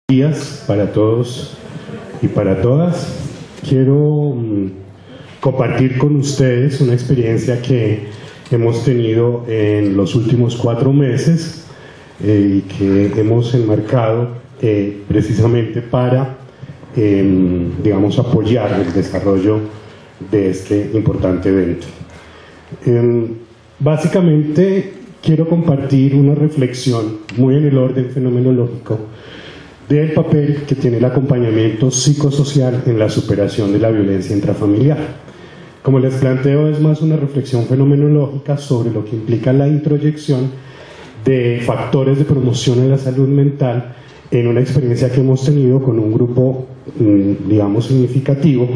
días para todos y para todas. Quiero compartir con ustedes una experiencia que hemos tenido en los últimos 4 meses y que hemos enmarcado precisamente para, digamos, apoyar el desarrollo de este importante evento. Básicamente quiero compartir una reflexión muy en el orden fenomenológico del papel que tiene el acompañamiento psicosocial en la superación de la violencia intrafamiliar. Como les planteo, es más una reflexión fenomenológica sobre lo que implica la introyección de factores de promoción en la salud mental en una experiencia que hemos tenido con un grupo, digamos, significativo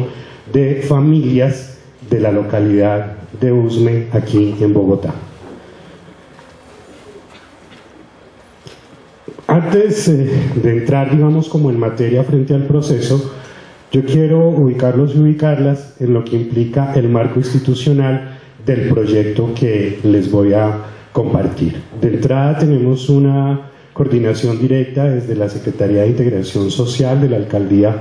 de familias de la localidad de Usme, aquí en Bogotá. Antes de entrar, digamos, como en materia frente al proceso, yo quiero ubicarlos y ubicarlas en lo que implica el marco institucional del proyecto que les voy a compartir. De entrada tenemos una coordinación directa desde la Secretaría de Integración Social de la Alcaldía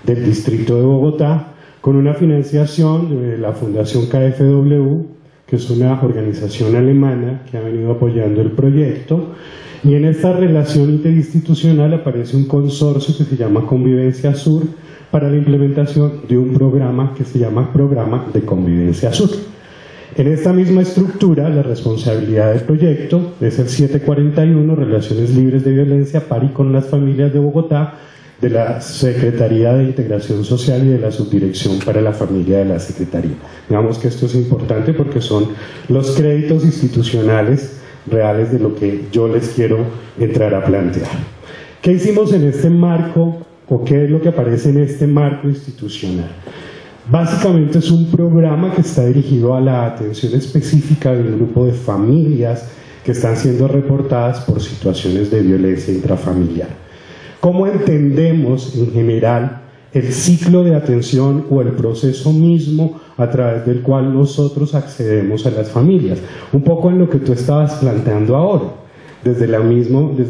del Distrito de Bogotá, con una financiación de la Fundación KfW, que es una organización alemana que ha venido apoyando el proyecto. Y en esta relación interinstitucional aparece un consorcio que se llama Convivencia Sur para la implementación de un programa que se llama Programa de Convivencia Sur. En esta misma estructura, la responsabilidad del proyecto es el 741, Relaciones Libres de Violencia par y con las familias de Bogotá, de la Secretaría de Integración Social y de la Subdirección para la Familia de la Secretaría. Digamos que esto es importante porque son los créditos institucionales reales de lo que yo les quiero entrar a plantear. ¿Qué hicimos en este marco o qué es lo que aparece en este marco institucional? Básicamente es un programa que está dirigido a la atención específica de un grupo de familias que están siendo reportadas por situaciones de violencia intrafamiliar. ¿Cómo entendemos en general el ciclo de atención o el proceso mismo a través del cual nosotros accedemos a las familias? Un poco en lo que tú estabas planteando ahora, desde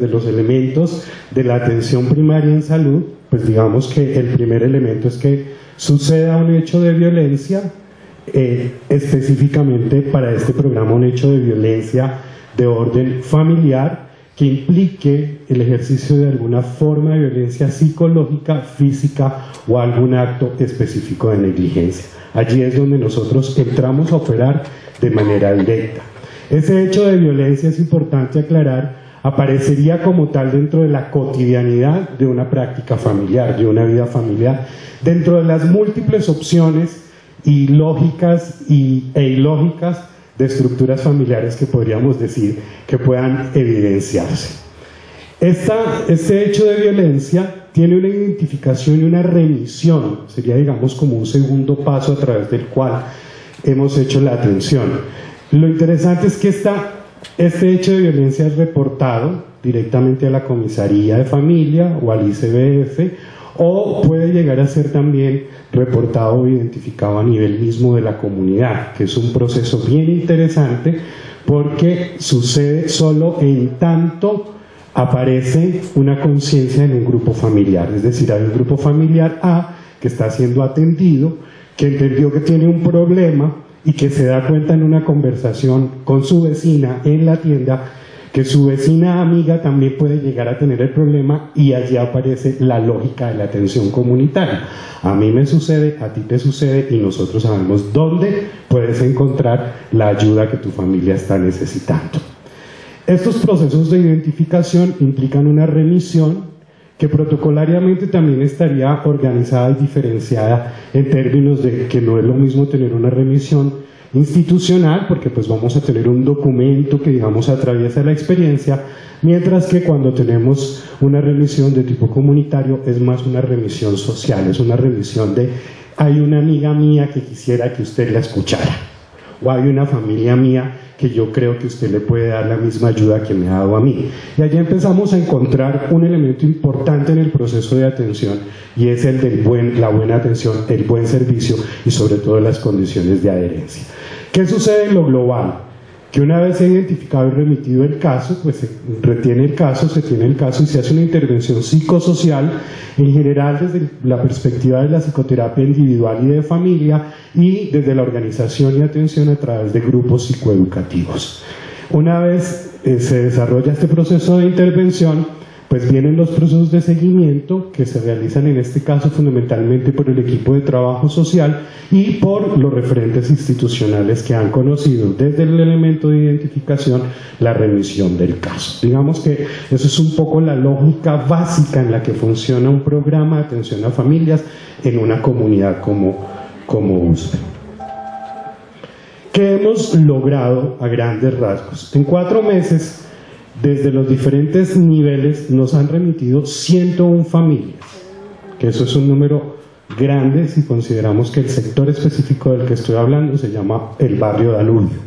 los elementos de la atención primaria en salud, pues digamos que el primer elemento es que suceda un hecho de violencia, específicamente para este programa un hecho de violencia de orden familiar, que implique el ejercicio de alguna forma de violencia psicológica, física o algún acto específico de negligencia. Allí es donde nosotros entramos a operar de manera directa. Ese hecho de violencia, es importante aclarar, aparecería como tal dentro de la cotidianidad de una práctica familiar, de una vida familiar, dentro de las múltiples opciones ilógicas e ilógicas de estructuras familiares que podríamos decir que puedan evidenciarse. Este hecho de violencia tiene una identificación y una remisión, sería digamos como un segundo paso a través del cual hemos hecho la atención. Lo interesante es que este hecho de violencia es reportado directamente a la comisaría de familia o al ICBF, o puede llegar a ser también reportado o identificado a nivel mismo de la comunidad, que es un proceso bien interesante porque sucede solo en tanto aparece una conciencia en un grupo familiar. Es decir, hay un grupo familiar A que está siendo atendido, que entendió que tiene un problema y que se da cuenta en una conversación con su vecina en la tienda que su vecina amiga también puede llegar a tener el problema, y allí aparece la lógica de la atención comunitaria. A mí me sucede, a ti te sucede, y nosotros sabemos dónde puedes encontrar la ayuda que tu familia está necesitando. Estos procesos de identificación implican una remisión que protocolariamente también estaría organizada y diferenciada en términos de que no es lo mismo tener una remisión institucional, porque pues vamos a tener un documento que digamos atraviesa la experiencia, mientras que cuando tenemos una remisión de tipo comunitario es más una remisión social, es una remisión de hay una amiga mía que quisiera que usted la escuchara, o hay una familia mía que yo creo que usted le puede dar la misma ayuda que me ha dado a mí. Y allí empezamos a encontrar un elemento importante en el proceso de atención, y es el de la buena atención, el buen servicio y sobre todo las condiciones de adherencia. ¿Qué sucede en lo global? que una vez se ha identificado y remitido el caso, pues se retiene el caso, se tiene el caso y se hace una intervención psicosocial, en general desde la perspectiva de la psicoterapia individual y de familia, y desde la organización y atención a través de grupos psicoeducativos. Una vez se desarrolla este proceso de intervención, pues vienen los procesos de seguimiento que se realizan en este caso fundamentalmente por el equipo de trabajo social y por los referentes institucionales que han conocido desde el elemento de identificación la remisión del caso. Digamos que eso es un poco la lógica básica en la que funciona un programa de atención a familias en una comunidad como USPE. ¿Qué hemos logrado a grandes rasgos? En 4 meses, desde los diferentes niveles, nos han remitido 101 familias, que eso es un número grande si consideramos que el sector específico del que estoy hablando se llama el barrio Danubio.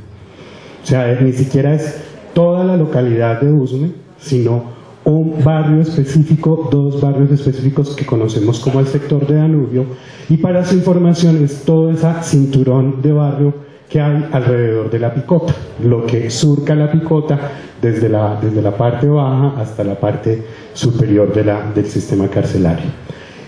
O sea, ni siquiera es toda la localidad de Usme, sino un barrio específico, 2 barrios específicos que conocemos como el sector de Danubio, y para su información es todo ese cinturón de barrio que hay alrededor de la Picota, lo que surca la Picota desde la parte baja hasta la parte superior del sistema carcelario.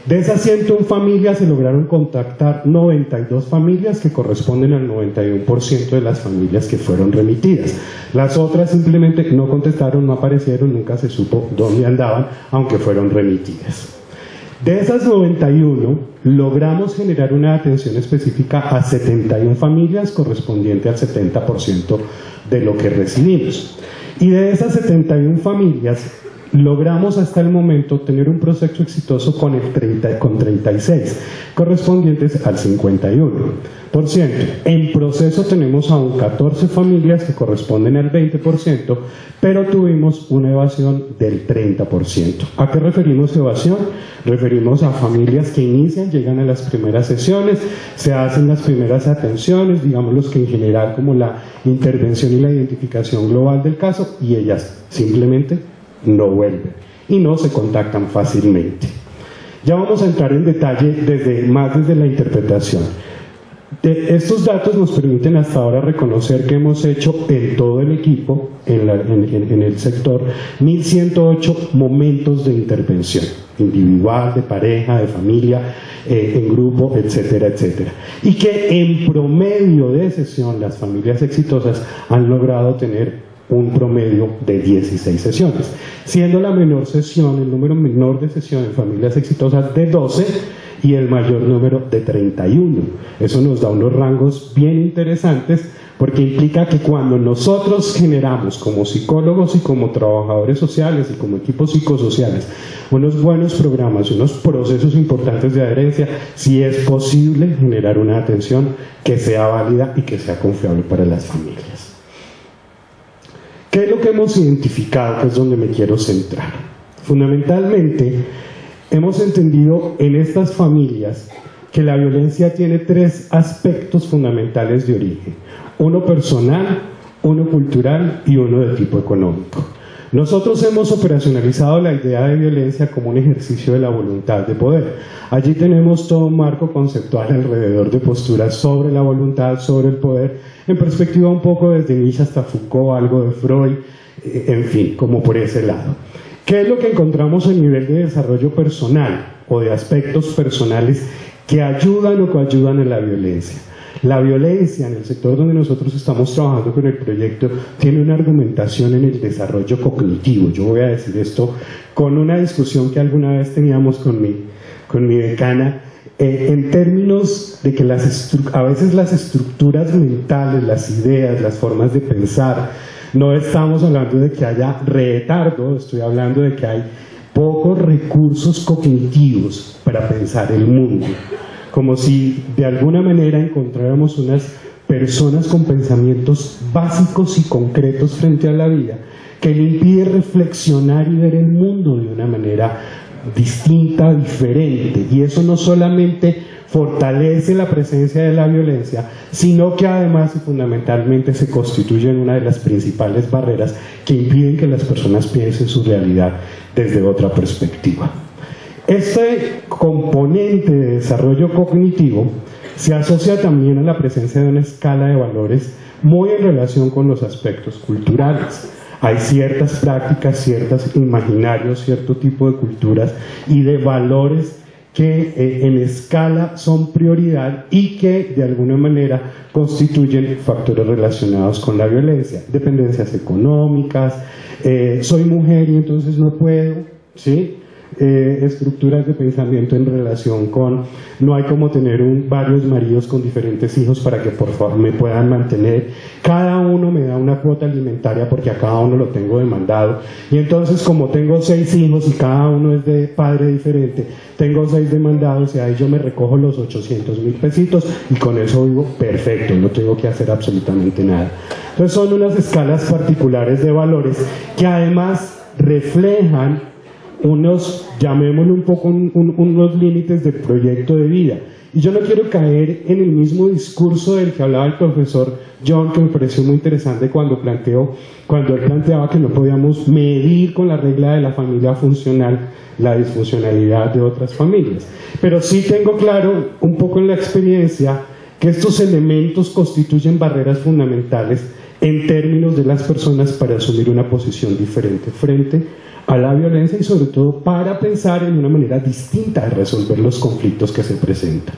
De esas 101 familias se lograron contactar 92 familias que corresponden al 91% de las familias que fueron remitidas. Las otras simplemente no contestaron, no aparecieron, nunca se supo dónde andaban, aunque fueron remitidas. De esas 91, logramos generar una atención específica a 71 familias, correspondiente al 70% de lo que recibimos. Y de esas 71 familias, logramos hasta el momento tener un proceso exitoso con 36, correspondientes al 51%. En proceso tenemos aún 14 familias que corresponden al 20%, pero tuvimos una evasión del 30%. ¿A qué referimos evasión? Referimos a familias que inician, llegan a las primeras sesiones, se hacen las primeras atenciones, digamos los que en general como la intervención y la identificación global del caso, y ellas simplemente no vuelven y no se contactan fácilmente. Ya vamos a entrar en detalle desde la interpretación. Estos datos nos permiten hasta ahora reconocer que hemos hecho en todo el equipo, en el sector, 1108 momentos de intervención, individual, de pareja, de familia, en grupo, etcétera, etcétera. Y que en promedio de sesión las familias exitosas han logrado tener un promedio de 16 sesiones, siendo la menor sesión, el número menor de sesiones en familias exitosas de 12 y el mayor número de 31. Eso nos da unos rangos bien interesantes porque implica que cuando nosotros generamos como psicólogos y como trabajadores sociales y como equipos psicosociales unos buenos programas, unos procesos importantes de adherencia, sí es posible generar una atención que sea válida y que sea confiable para las familias. ¿Qué es lo que hemos identificado? Que es donde me quiero centrar. Fundamentalmente, hemos entendido en estas familias que la violencia tiene 3 aspectos fundamentales de origen: uno personal, uno cultural y uno de tipo económico. Nosotros hemos operacionalizado la idea de violencia como un ejercicio de la voluntad de poder. Allí tenemos todo un marco conceptual alrededor de posturas sobre la voluntad, sobre el poder, en perspectiva un poco desde Nietzsche hasta Foucault, algo de Freud, en fin, como por ese lado. ¿Qué es lo que encontramos a nivel de desarrollo personal o de aspectos personales que ayudan o coayudan en la violencia? La violencia en el sector donde nosotros estamos trabajando con el proyecto tiene una argumentación en el desarrollo cognitivo. Yo voy a decir esto con una discusión que alguna vez teníamos con mi decana, en términos de que a veces las estructuras mentales, las ideas, las formas de pensar, no estamos hablando de que haya retardo, estoy hablando de que hay pocos recursos cognitivos para pensar el mundo. Como si de alguna manera encontráramos unas personas con pensamientos básicos y concretos frente a la vida que le impide reflexionar y ver el mundo de una manera distinta, diferente. Y eso no solamente fortalece la presencia de la violencia, sino que además y fundamentalmente se constituye en una de las principales barreras que impiden que las personas piensen su realidad desde otra perspectiva. Este componente de desarrollo cognitivo se asocia también a la presencia de una escala de valores muy en relación con los aspectos culturales. Hay ciertas prácticas, ciertos imaginarios, cierto tipo de culturas y de valores que en escala son prioridad y que de alguna manera constituyen factores relacionados con la violencia, dependencias económicas, soy mujer y entonces no puedo, ¿sí? Estructuras de pensamiento en relación con no hay como tener varios maridos con diferentes hijos para que por favor me puedan mantener, cada uno me da una cuota alimentaria porque a cada uno lo tengo demandado y entonces como tengo 6 hijos y cada uno es de padre diferente, tengo 6 demandados y ahí yo me recojo los 800.000 pesitos y con eso vivo perfecto, no tengo que hacer absolutamente nada. Entonces son unas escalas particulares de valores que además reflejan unos, llamémosle un poco, unos límites del proyecto de vida. Y yo no quiero caer en el mismo discurso del que hablaba el profesor John, que me pareció muy interesante cuando él planteaba que no podíamos medir con la regla de la familia funcional la disfuncionalidad de otras familias. Pero sí tengo claro, un poco en la experiencia, que estos elementos constituyen barreras fundamentales en términos de las personas para asumir una posición diferente frente a la violencia y sobre todo para pensar en una manera distinta de resolver los conflictos que se presentan.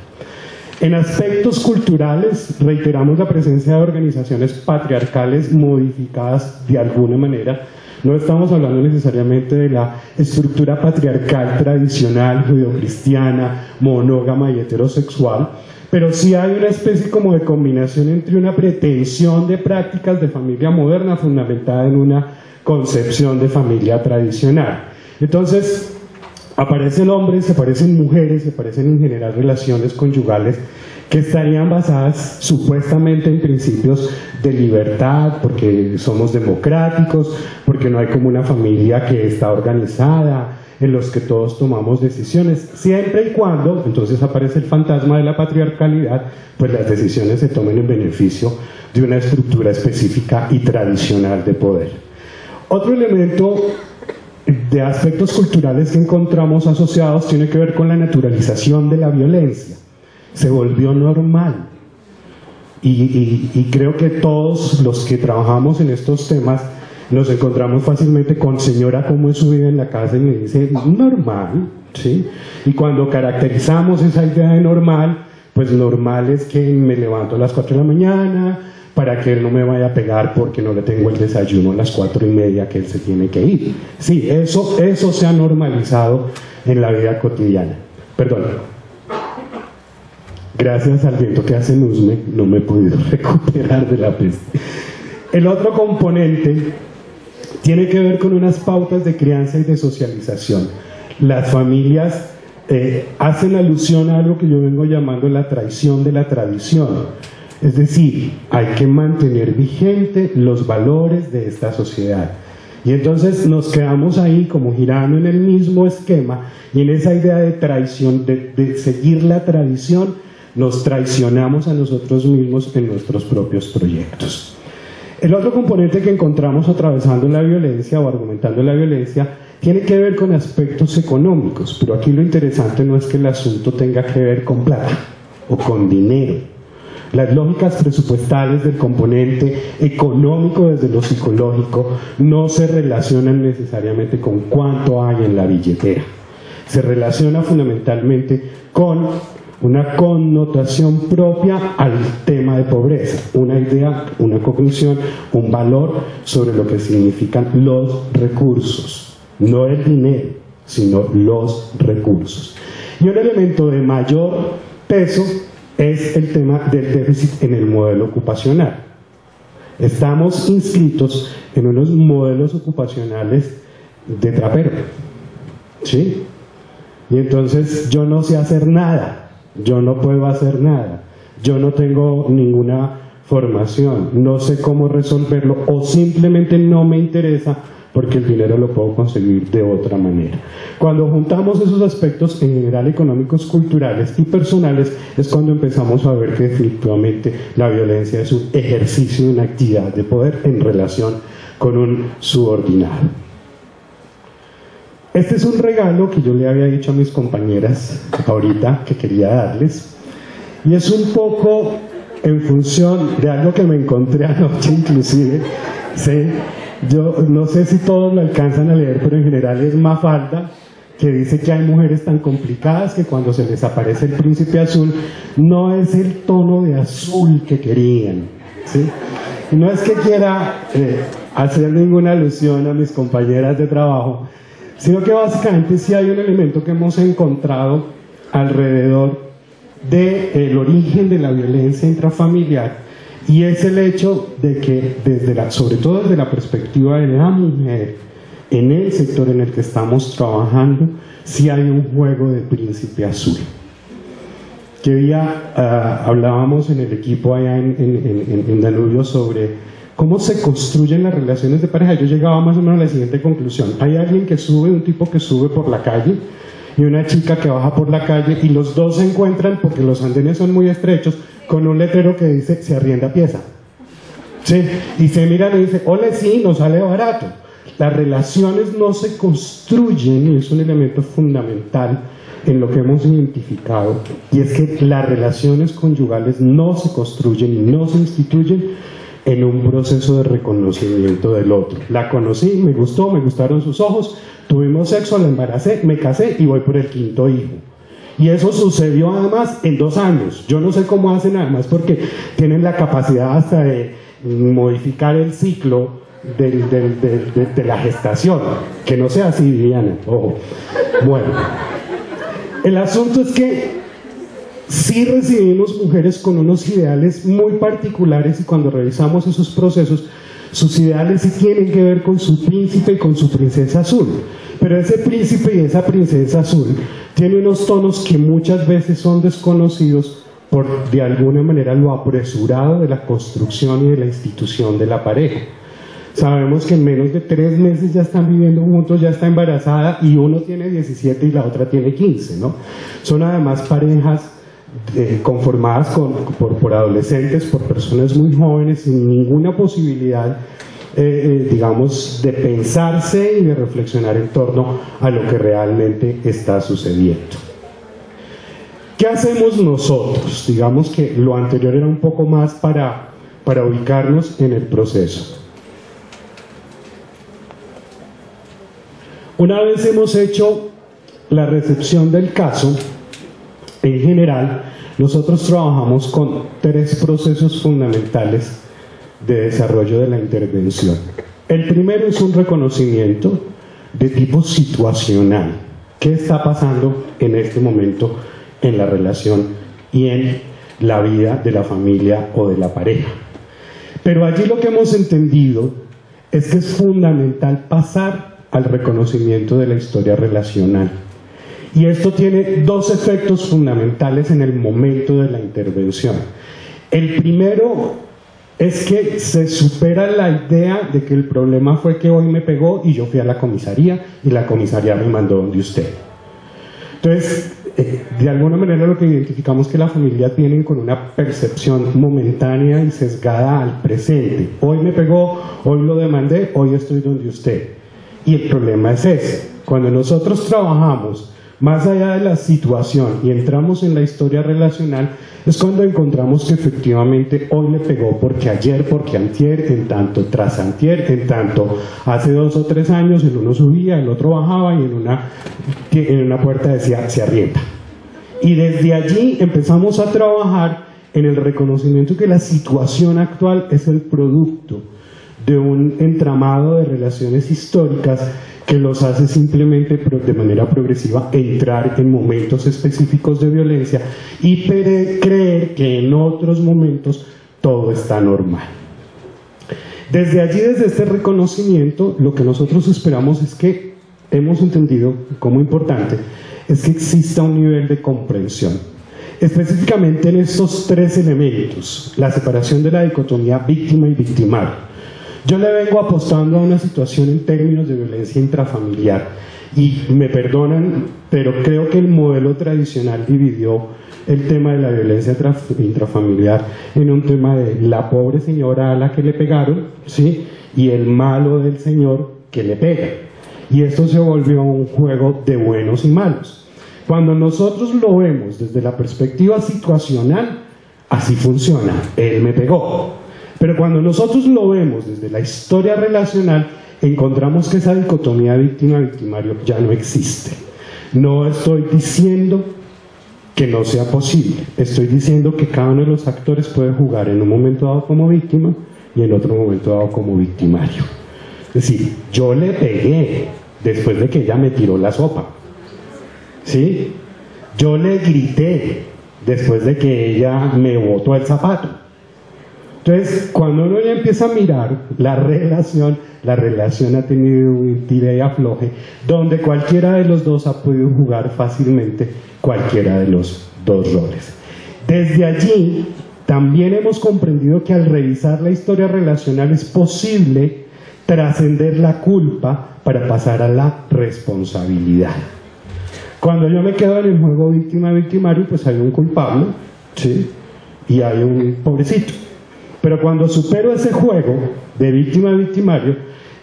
En aspectos culturales reiteramos la presencia de organizaciones patriarcales modificadas de alguna manera. No estamos hablando necesariamente de la estructura patriarcal tradicional, judeocristiana, monógama y heterosexual, pero sí hay una especie como de combinación entre una pretensión de prácticas de familia moderna fundamentada en una concepción de familia tradicional. Entonces aparecen hombres, aparecen mujeres, aparecen en general relaciones conyugales que estarían basadas supuestamente en principios de libertad, porque somos democráticos, porque no hay como una familia que está organizada, en los que todos tomamos decisiones, siempre y cuando, entonces aparece el fantasma de la patriarcalidad, pues las decisiones se tomen en beneficio de una estructura específica y tradicional de poder. Otro elemento de aspectos culturales que encontramos asociados tiene que ver con la naturalización de la violencia. Se volvió normal y creo que todos los que trabajamos en estos temas nos encontramos fácilmente con señora, ¿cómo es su vida en la casa? Y me dice, normal, ¿sí? Y cuando caracterizamos esa idea de normal, pues normal es que me levanto a las 4 de la mañana para que él no me vaya a pegar porque no le tengo el desayuno a las 4:30 que él se tiene que ir. Sí, eso se ha normalizado en la vida cotidiana. Perdón. Gracias al viento que hace en Usme, no me he podido recuperar de la peste. El otro componente tiene que ver con unas pautas de crianza y de socialización. Las familias hacen alusión a algo que yo vengo llamando la traición de la tradición. Es decir, hay que mantener vigente los valores de esta sociedad. Y entonces nos quedamos ahí como girando en el mismo esquema y en esa idea de traición, de seguir la tradición, nos traicionamos a nosotros mismos en nuestros propios proyectos. El otro componente que encontramos atravesando la violencia o argumentando la violencia tiene que ver con aspectos económicos, pero aquí lo interesante no es que el asunto tenga que ver con plata o con dinero. Las lógicas presupuestales del componente económico desde lo psicológico no se relacionan necesariamente con cuánto hay en la billetera. Se relaciona fundamentalmente con una connotación propia al tema de pobreza, una idea, una cognición, un valor sobre lo que significan los recursos, no el dinero, sino los recursos. Y un elemento de mayor peso es el tema del déficit en el modelo ocupacional. Estamos inscritos en unos modelos ocupacionales de trapero, ¿sí? Y entonces yo no sé hacer nada. Yo no puedo hacer nada, yo no tengo ninguna formación, no sé cómo resolverlo o simplemente no me interesa porque el dinero lo puedo conseguir de otra manera. Cuando juntamos esos aspectos en general económicos, culturales y personales es cuando empezamos a ver que definitivamente la violencia es un ejercicio de una actividad de poder en relación con un subordinado. Este es un regalo que yo le había dicho a mis compañeras ahorita que quería darles y es un poco en función de algo que me encontré anoche inclusive, ¿sí? Yo no sé si todos lo alcanzan a leer, pero en general es Mafalda, que dice que hay mujeres tan complicadas que cuando se les aparece el príncipe azul no es el tono de azul que querían, ¿sí? Y no es que quiera hacer ninguna alusión a mis compañeras de trabajo, sino que básicamente sí hay un elemento que hemos encontrado alrededor del origen de la violencia intrafamiliar, y es el hecho de que sobre todo desde la perspectiva de la mujer en el sector en el que estamos trabajando, sí hay un juego de príncipe azul. Que día hablábamos en el equipo allá en Danubio sobre cómo se construyen las relaciones de pareja. Yo llegaba más o menos a la siguiente conclusión: hay alguien que sube, un tipo que sube por la calle y una chica que baja por la calle, y los dos se encuentran porque los andenes son muy estrechos, con un letrero que dice se arrienda pieza, ¿sí? Y se miran y dicen, ole, sí, nos sale barato. Las relaciones no se construyen, y es un elemento fundamental en lo que hemos identificado, y es que las relaciones conyugales no se construyen y no se instituyen en un proceso de reconocimiento del otro. La conocí, me gustó, me gustaron sus ojos, tuvimos sexo, la embaracé, me casé y voy por el 5º hijo. Y eso sucedió además en 2 años. Yo no sé cómo hacen, además, porque tienen la capacidad hasta de modificar el ciclo de la gestación. Que no sea así, Diana. Ojo. Bueno, el asunto es que sí recibimos mujeres con unos ideales muy particulares, y cuando revisamos esos procesos, sus ideales sí tienen que ver con su príncipe y con su princesa azul. Pero ese príncipe y esa princesa azul tiene unos tonos que muchas veces son desconocidos por, de alguna manera, lo apresurado de la construcción y de la institución de la pareja. Sabemos que en menos de 3 meses ya están viviendo juntos, ya está embarazada, y uno tiene 17 y la otra tiene 15, ¿no? Son además parejas conformadas por adolescentes, por personas muy jóvenes, sin ninguna posibilidad, digamos, de pensarse y de reflexionar en torno a lo que realmente está sucediendo. ¿Qué hacemos nosotros? Digamos que lo anterior era un poco más para ubicarnos en el proceso. Una vez hemos hecho la recepción del caso, en general, nosotros trabajamos con 3 procesos fundamentales de desarrollo de la intervención. El primero es un reconocimiento de tipo situacional. ¿Qué está pasando en este momento en la relación y en la vida de la familia o de la pareja? Pero allí lo que hemos entendido es que es fundamental pasar al reconocimiento de la historia relacional. Y esto tiene 2 efectos fundamentales en el momento de la intervención. El primero es que se supera la idea de que el problema fue que hoy me pegó y yo fui a la comisaría y la comisaría me mandó donde usted. Entonces, de alguna manera lo que identificamos es que la familia tiene con una percepción momentánea y sesgada al presente. Hoy me pegó, hoy lo demandé, hoy estoy donde usted. Y el problema es ese. Cuando nosotros trabajamos más allá de la situación y entramos en la historia relacional, es cuando encontramos que efectivamente hoy le pegó porque ayer, porque antier, en tanto tras antier, en tanto hace 2 o 3 años el uno subía, el otro bajaba y en una puerta decía se arrienda. Y desde allí empezamos a trabajar en el reconocimiento que la situación actual es el producto de un entramado de relaciones históricas que los hace simplemente de manera progresiva entrar en momentos específicos de violencia y creer que en otros momentos todo está normal. Desde allí, desde este reconocimiento, lo que nosotros esperamos es que hemos entendido como importante es que exista un nivel de comprensión, específicamente en estos 3 elementos: la separación de la dicotomía víctima y victimario. Yo le vengo apostando a una situación en términos de violencia intrafamiliar, y me perdonan, pero creo que el modelo tradicional dividió el tema de la violencia intrafamiliar en un tema de la pobre señora a la que le pegaron, ¿sí?, y el malo del señor que le pega. Y esto se volvió un juego de buenos y malos. Cuando nosotros lo vemos desde la perspectiva situacional, así funciona, él me pegó. Pero cuando nosotros lo vemos desde la historia relacional, encontramos que esa dicotomía víctima-victimario ya no existe. No estoy diciendo que no sea posible, estoy diciendo que cada uno de los actores puede jugar en un momento dado como víctima y en otro momento dado como victimario. Es decir, yo le pegué después de que ella me tiró la sopa, ¿sí? Yo le grité después de que ella me botó el zapato. Entonces, cuando uno ya empieza a mirar la relación ha tenido un tira y afloje, donde cualquiera de los dos ha podido jugar fácilmente cualquiera de los dos roles. Desde allí, también hemos comprendido que al revisar la historia relacional es posible trascender la culpa para pasar a la responsabilidad. Cuando yo me quedo en el juego víctima-victimario, pues hay un culpable, ¿sí? Y hay un pobrecito. Pero cuando supero ese juego de víctima-victimario,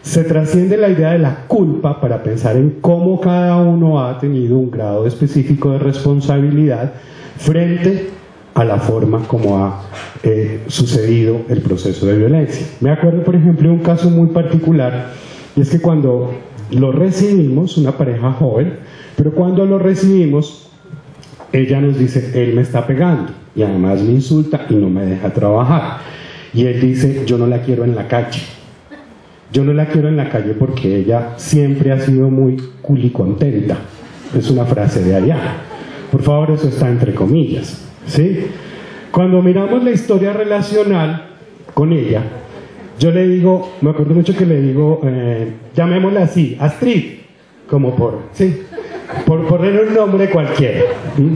se trasciende la idea de la culpa para pensar en cómo cada uno ha tenido un grado específico de responsabilidad frente a la forma como ha sucedido el proceso de violencia. Me acuerdo, por ejemplo, de un caso muy particular, y es que cuando lo recibimos, una pareja joven, pero cuando lo recibimos, ella nos dice, él me está pegando, y además me insulta y no me deja trabajar. Y él dice, yo no la quiero en la calle. Yo no la quiero en la calle porque ella siempre ha sido muy culicontenta. Es una frase de allá. Por favor, eso está entre comillas, ¿sí? Cuando miramos la historia relacional con ella, yo le digo, me acuerdo mucho que le digo, llamémosla así, Astrid, como por poner un nombre cualquiera. ¿Sí?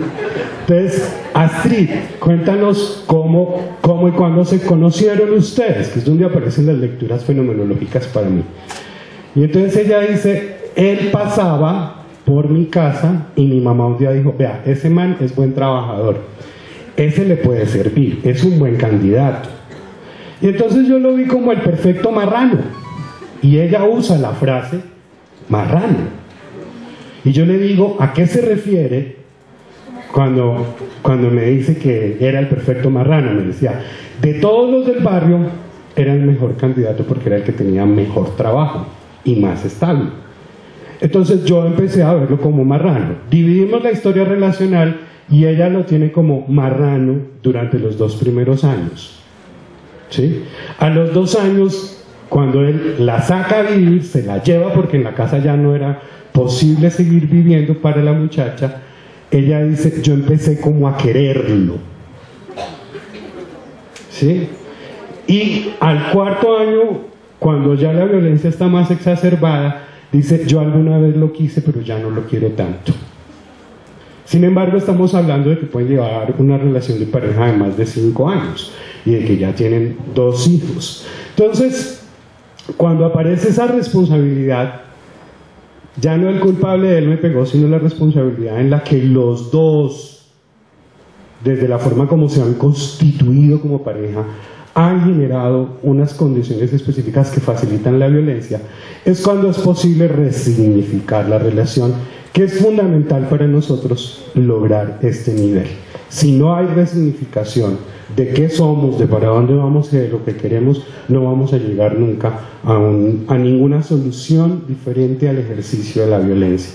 Entonces, Astrid, cuéntanos cómo y cuándo se conocieron ustedes, que es donde aparecen las lecturas fenomenológicas para mí. Y entonces ella dice, él pasaba por mi casa y mi mamá un día dijo, vea, ese man es buen trabajador, ese le puede servir, es un buen candidato. Y entonces yo lo vi como el perfecto marrano, y ella usa la frase marrano. Y yo le digo, ¿a qué se refiere cuando me dice que era el perfecto marrano? Me decía, de todos los del barrio, era el mejor candidato porque era el que tenía mejor trabajo y más estable. Entonces yo empecé a verlo como marrano. Dividimos la historia relacional y ella lo tiene como marrano durante los 2 primeros años. ¿Sí? A los 2 años, cuando él la saca a vivir, se la lleva porque en la casa ya no era posible seguir viviendo para la muchacha. Ella dice, yo empecé como a quererlo, ¿sí? Y al 4.º año, cuando ya la violencia está más exacerbada, dice, yo alguna vez lo quise, pero ya no lo quiero tanto. Sin embargo, estamos hablando de que pueden llevar una relación de pareja de más de 5 años y de que ya tienen 2 hijos. Entonces, cuando aparece esa responsabilidad, ya no el culpable de él me pegó, sino la responsabilidad en la que los dos, desde la forma como se han constituido como pareja, han generado unas condiciones específicas que facilitan la violencia, es cuando es posible resignificar la relación, que es fundamental para nosotros lograr este nivel. Si no hay resignificación de qué somos, de para dónde vamos y de lo que queremos, no vamos a llegar nunca a ninguna solución diferente al ejercicio de la violencia.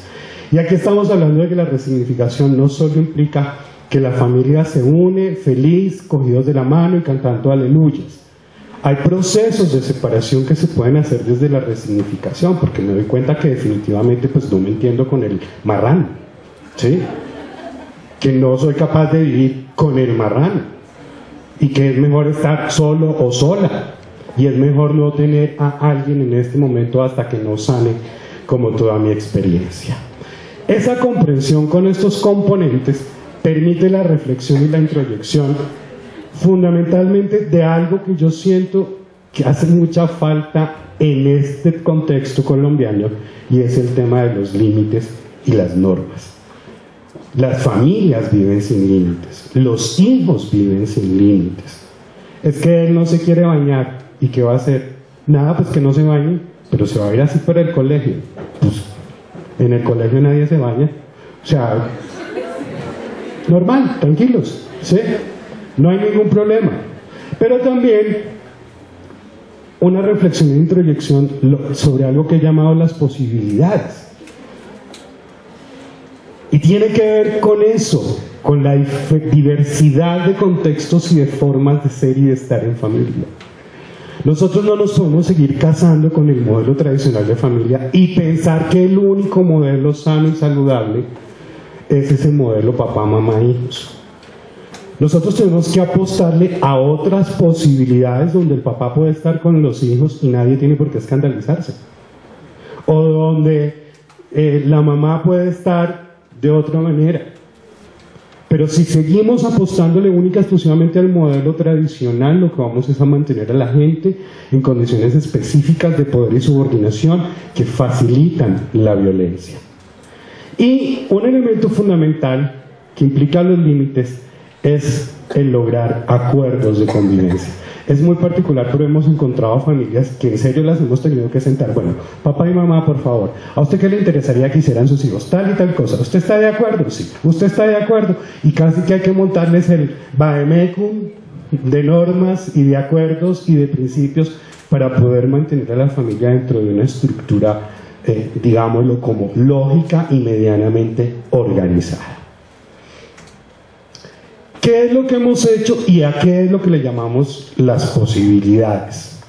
Y aquí estamos hablando de que la resignificación no solo implica que la familia se une feliz, cogidos de la mano y cantando aleluyas. Hay procesos de separación que se pueden hacer desde la resignificación, porque me doy cuenta que definitivamente pues no me entiendo con el marrano, ¿sí? Que no soy capaz de vivir con el marrano y que es mejor estar solo o sola y es mejor no tener a alguien en este momento hasta que no sane como toda mi experiencia. Esa comprensión con estos componentes permite la reflexión y la introyección fundamentalmente de algo que yo siento que hace mucha falta en este contexto colombiano, y es el tema de los límites y las normas. Las familias viven sin límites, los hijos viven sin límites. Es que él no se quiere bañar, ¿y qué va a hacer? Nada, pues que no se bañe, pero se va a ir así para el colegio. Pues en el colegio nadie se baña, o sea, normal, tranquilos, ¿sí? No hay ningún problema. Pero también una reflexión e introyección sobre algo que he llamado las posibilidades. Y tiene que ver con eso, con la diversidad de contextos y de formas de ser y de estar en familia. Nosotros no nos podemos seguir casando con el modelo tradicional de familia y pensar que el único modelo sano y saludable es ese modelo papá, mamá, hijos. Nosotros tenemos que apostarle a otras posibilidades donde el papá puede estar con los hijos y nadie tiene por qué escandalizarse. O donde la mamá puede estar de otra manera. Pero si seguimos apostándole única y exclusivamente al modelo tradicional, lo que vamos es a mantener a la gente en condiciones específicas de poder y subordinación que facilitan la violencia. Y un elemento fundamental que implica los límites es el lograr acuerdos de convivencia. Es muy particular, pero hemos encontrado familias que en serio las hemos tenido que sentar. Bueno, papá y mamá, por favor, ¿a usted qué le interesaría que hicieran sus hijos? Tal y tal cosa. ¿Usted está de acuerdo? Sí. ¿Usted está de acuerdo? Y casi que hay que montarles el vademecum de normas y de acuerdos y de principios para poder mantener a la familia dentro de una estructura, digámoslo, como lógica y medianamente organizada. ¿Qué es lo que hemos hecho y a qué es lo que le llamamos las posibilidades?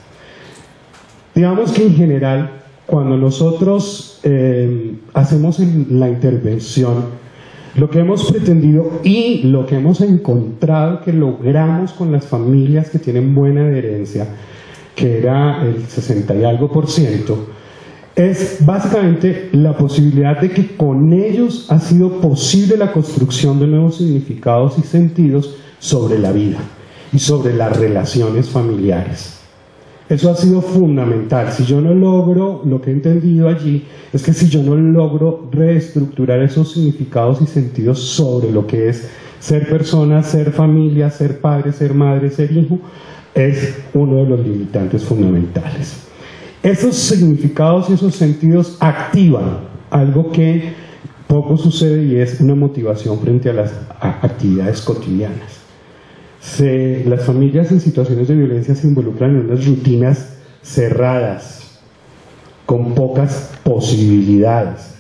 Digamos que en general, cuando nosotros hacemos la intervención, lo que hemos pretendido y lo que hemos encontrado que logramos con las familias que tienen buena adherencia, que era el 60 y algo %, es básicamente la posibilidad de que con ellos ha sido posible la construcción de nuevos significados y sentidos sobre la vida y sobre las relaciones familiares. Eso ha sido fundamental. Si yo no logro, lo que he entendido allí es que si yo no logro reestructurar esos significados y sentidos sobre lo que es ser persona, ser familia, ser padre, ser madre, ser hijo, es uno de los limitantes fundamentales. Esos significados y esos sentidos activan algo que poco sucede y es una motivación frente a las actividades cotidianas. Las familias en situaciones de violencia se involucran en unas rutinas cerradas, con pocas posibilidades.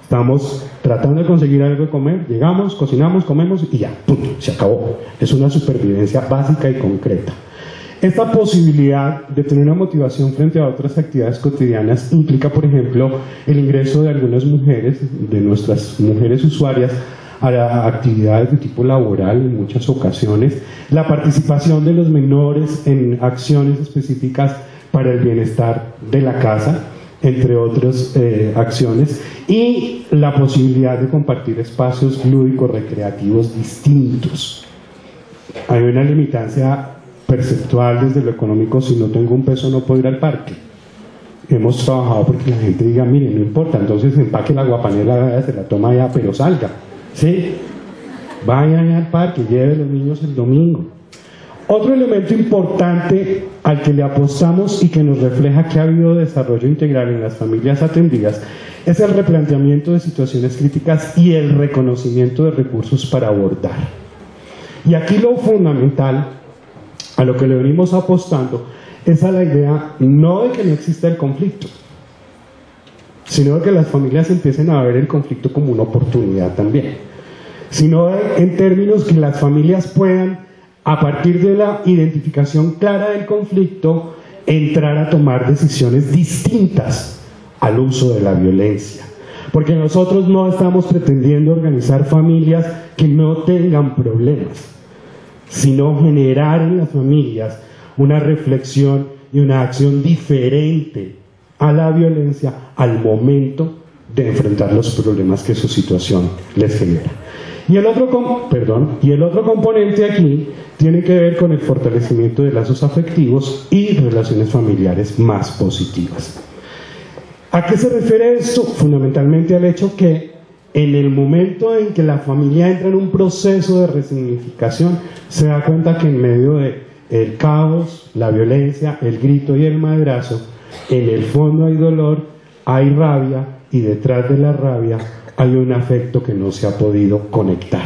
Estamos tratando de conseguir algo de comer, llegamos, cocinamos, comemos y ya, ¡pum!, se acabó. Es una supervivencia básica y concreta. Esta posibilidad de tener una motivación frente a otras actividades cotidianas implica, por ejemplo, el ingreso de algunas mujeres, de nuestras mujeres usuarias, a actividades de tipo laboral en muchas ocasiones, la participación de los menores en acciones específicas para el bienestar de la casa, entre otras acciones, y la posibilidad de compartir espacios lúdicos recreativos distintos. Hay una limitancia perceptual desde lo económico: si no tengo un peso no puedo ir al parque. Hemos trabajado porque la gente diga, mire, no importa, entonces empaque la guapanela, se la toma ya, pero salga, ¿sí? Vayan al parque, lleve a los niños el domingo. Otro elemento importante al que le apostamos y que nos refleja que ha habido desarrollo integral en las familias atendidas es el replanteamiento de situaciones críticas y el reconocimiento de recursos para abordar. Y aquí lo fundamental a lo que le venimos apostando es a la idea no de que no exista el conflicto, sino de que las familias empiecen a ver el conflicto como una oportunidad también, sino en términos que las familias puedan, a partir de la identificación clara del conflicto, entrar a tomar decisiones distintas al uso de la violencia. Porque nosotros no estamos pretendiendo organizar familias que no tengan problemas, sino generar en las familias una reflexión y una acción diferente a la violencia al momento de enfrentar los problemas que su situación les genera. Y el otro componente aquí tiene que ver con el fortalecimiento de lazos afectivos y relaciones familiares más positivas. ¿A qué se refiere esto? Fundamentalmente al hecho que en el momento en que la familia entra en un proceso de resignificación, se da cuenta que en medio del caos, la violencia, el grito y el madrazo, en el fondo hay dolor, hay rabia, y detrás de la rabia hay un afecto que no se ha podido conectar.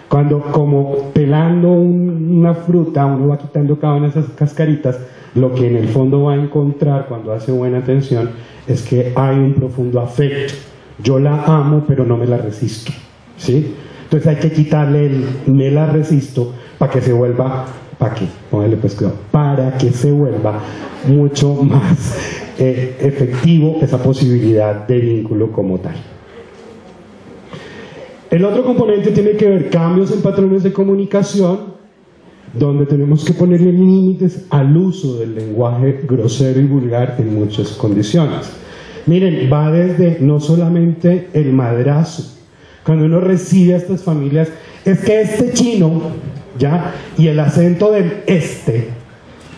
Cuando, como pelando una fruta, uno va quitando cada una de esas cascaritas, lo que en el fondo va a encontrar cuando hace buena atención es que hay un profundo afecto. Yo la amo, pero no me la resisto, ¿sí? Entonces hay que quitarle el me la resisto para que se vuelva, ¿para qué? Póngale pues cuidado, para que se vuelva mucho más efectivo esa posibilidad de vínculo como tal. El otro componente tiene que ver cambios en patrones de comunicación, donde tenemos que ponerle límites al uso del lenguaje grosero y vulgar en muchas condiciones. Miren, va desde no solamente el madrazo. Cuando uno recibe a estas familias, es que este chino, ¿ya? Y el acento del este,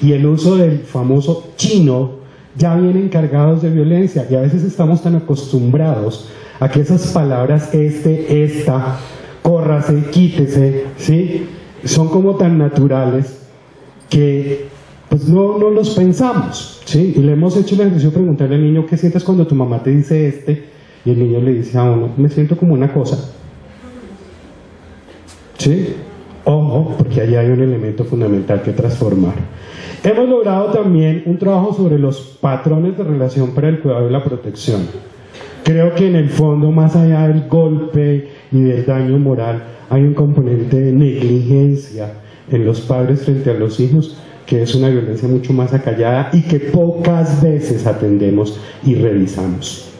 y el uso del famoso chino, ya vienen cargados de violencia, y a veces estamos tan acostumbrados a que esas palabras esta, córrase, quítese, ¿sí? Son como tan naturales que pues no los pensamos, ¿sí? Y le hemos hecho el ejercicio de preguntarle al niño, ¿qué sientes cuando tu mamá te dice y el niño le dice a uno, me siento como una cosa, ¿sí? Ojo, porque allí hay un elemento fundamental que transformar. Hemos logrado también un trabajo sobre los patrones de relación para el cuidado y la protección. Creo que en el fondo, más allá del golpe y del daño moral, hay un componente de negligencia en los padres frente a los hijos, que es una violencia mucho más acallada y que pocas veces atendemos y revisamos.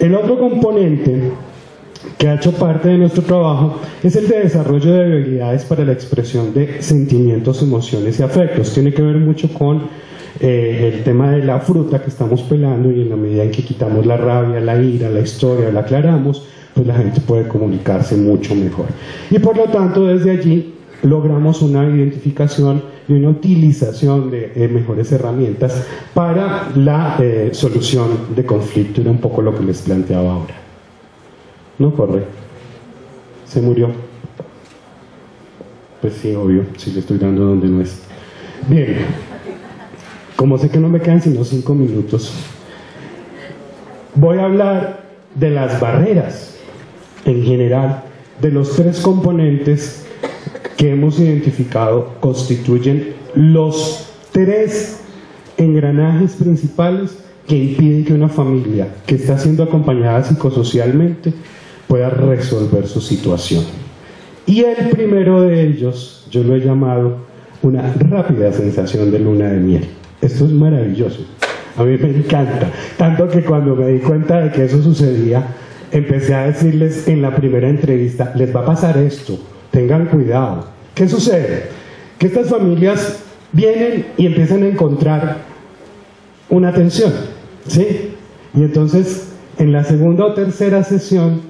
El otro componente que ha hecho parte de nuestro trabajo es el de desarrollo de habilidades para la expresión de sentimientos, emociones y afectos. Tiene que ver mucho con el tema de la fruta que estamos pelando, y en la medida en que quitamos la rabia, la ira, la historia, la aclaramos, pues la gente puede comunicarse mucho mejor. Y por lo tanto, desde allí logramos una identificación y una utilización de mejores herramientas para la solución de conflicto. Era un poco lo que les planteaba ahora. No corre. Se murió. Pues sí, obvio, si le estoy dando donde no es. Bien, como sé que no me quedan sino 5 minutos, voy a hablar de las barreras en general, de los 3 componentes que hemos identificado constituyen los 3 engranajes principales que impiden que una familia que está siendo acompañada psicosocialmente pueda resolver su situación. Y el primero de ellos, yo lo he llamado una rápida sensación de luna de miel. Esto es maravilloso, a mí me encanta, tanto que cuando me di cuenta de que eso sucedía, empecé a decirles en la primera entrevista, les va a pasar esto, tengan cuidado. ¿Qué sucede? Que estas familias vienen y empiezan a encontrar una tensión, ¿sí? Y entonces, en la segunda o tercera sesión,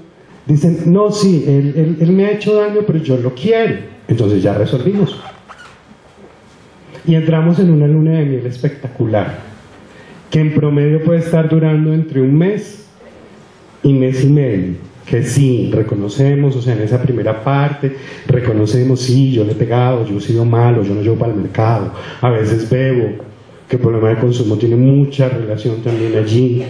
dicen, no, sí, él me ha hecho daño, pero yo lo quiero. Entonces ya resolvimos. Y entramos en una luna de miel espectacular, que en promedio puede estar durando entre 1 mes y mes y medio. Que sí, reconocemos, o sea, en esa primera parte, reconocemos, sí, yo le he pegado, yo he sido malo, yo no llevo para el mercado, a veces bebo, que el problema de consumo tiene mucha relación también allí.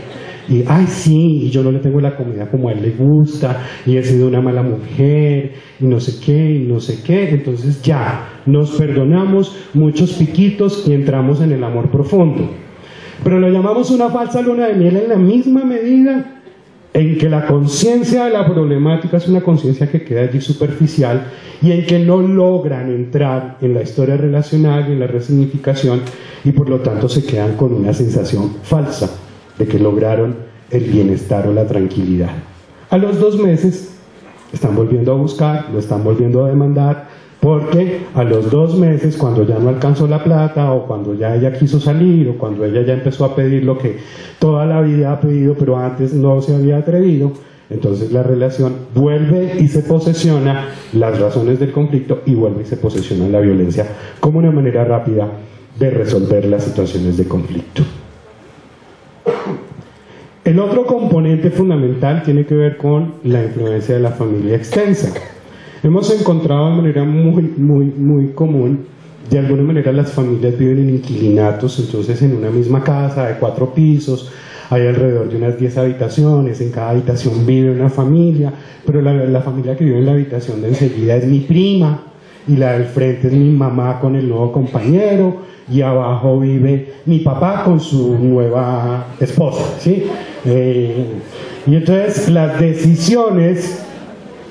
Y, ay, sí, y yo no le tengo la comida como a él le gusta, y he sido una mala mujer, y no sé qué, y no sé qué. Entonces ya, nos perdonamos muchos piquitos y entramos en el amor profundo. Pero lo llamamos una falsa luna de miel en la misma medida en que la conciencia de la problemática es una conciencia que queda allí superficial, y en que no logran entrar en la historia relacional y en la resignificación, y por lo tanto se quedan con una sensación falsa de que lograron el bienestar o la tranquilidad. A los 2 meses están volviendo a buscar, lo están volviendo a demandar, porque a los 2 meses, cuando ya no alcanzó la plata, o cuando ya ella quiso salir, o cuando ella ya empezó a pedir lo que toda la vida ha pedido pero antes no se había atrevido, entonces la relación vuelve y se posesiona las razones del conflicto, y vuelve y se posesiona la violencia como una manera rápida de resolver las situaciones de conflicto. El otro componente fundamental tiene que ver con la influencia de la familia extensa. Hemos encontrado de manera muy común, de alguna manera las familias viven en inquilinatos, entonces en una misma casa de 4 pisos, hay alrededor de unas 10 habitaciones, en cada habitación vive una familia, pero la familia que vive en la habitación de enseguida es mi prima, y la del frente es mi mamá con el nuevo compañero, y abajo vive mi papá con su nueva esposa, ¿sí? Y entonces las decisiones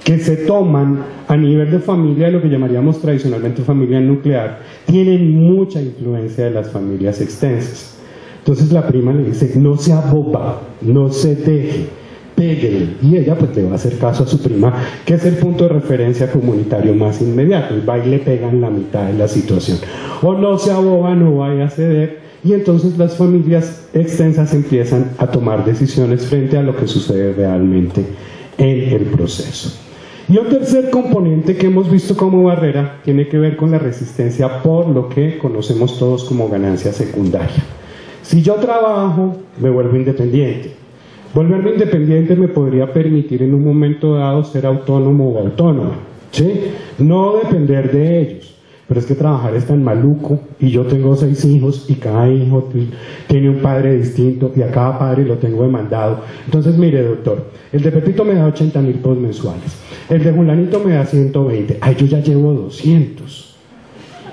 que se toman a nivel de familia, de lo que llamaríamos tradicionalmente familia nuclear, tienen mucha influencia de las familias extensas. Entonces la prima le dice, no sea boba, no se deje, péguele, y ella pues le va a hacer caso a su prima, que es el punto de referencia comunitario más inmediato, y va y le pega en la mitad de la situación. O no sea boba, no vaya a ceder, y entonces las familias extensas empiezan a tomar decisiones frente a lo que sucede realmente en el proceso. Y un tercer componente que hemos visto como barrera tiene que ver con la resistencia por lo que conocemos todos como ganancia secundaria. Si yo trabajo, me vuelvo independiente. Volverme independiente me podría permitir en un momento dado ser autónomo o autónoma, ¿sí? No depender de ellos. Pero es que trabajar es tan maluco, y yo tengo 6 hijos y cada hijo tiene un padre distinto y a cada padre lo tengo demandado. Entonces mire, doctor, el de Pepito me da 80.000 pesos mensuales, el de Julanito me da 120, ay, yo ya llevo 200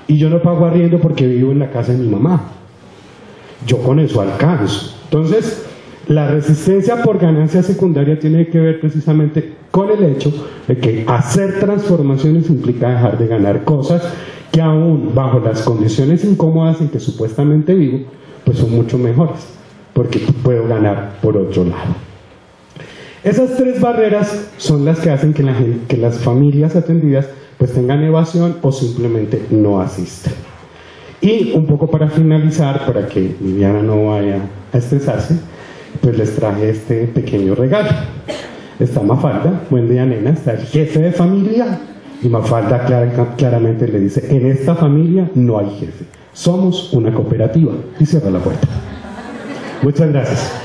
y yo no pago arriendo porque vivo en la casa de mi mamá, yo con eso alcanzo. Entonces la resistencia por ganancia secundaria tiene que ver precisamente con el hecho de que hacer transformaciones implica dejar de ganar cosas que aún bajo las condiciones incómodas en que supuestamente vivo, pues son mucho mejores, porque puedo ganar por otro lado. Esas 3 barreras son las que hacen que las familias atendidas pues tengan evasión o simplemente no asistan. Y un poco para finalizar, para que Viviana no vaya a estresarse, pues les traje este pequeño regalo. Está Mafalda, buen día nena, está el jefe de familia, y Mafalda claramente le dice, en esta familia no hay jefe, somos una cooperativa, y cierra la puerta. Muchas gracias.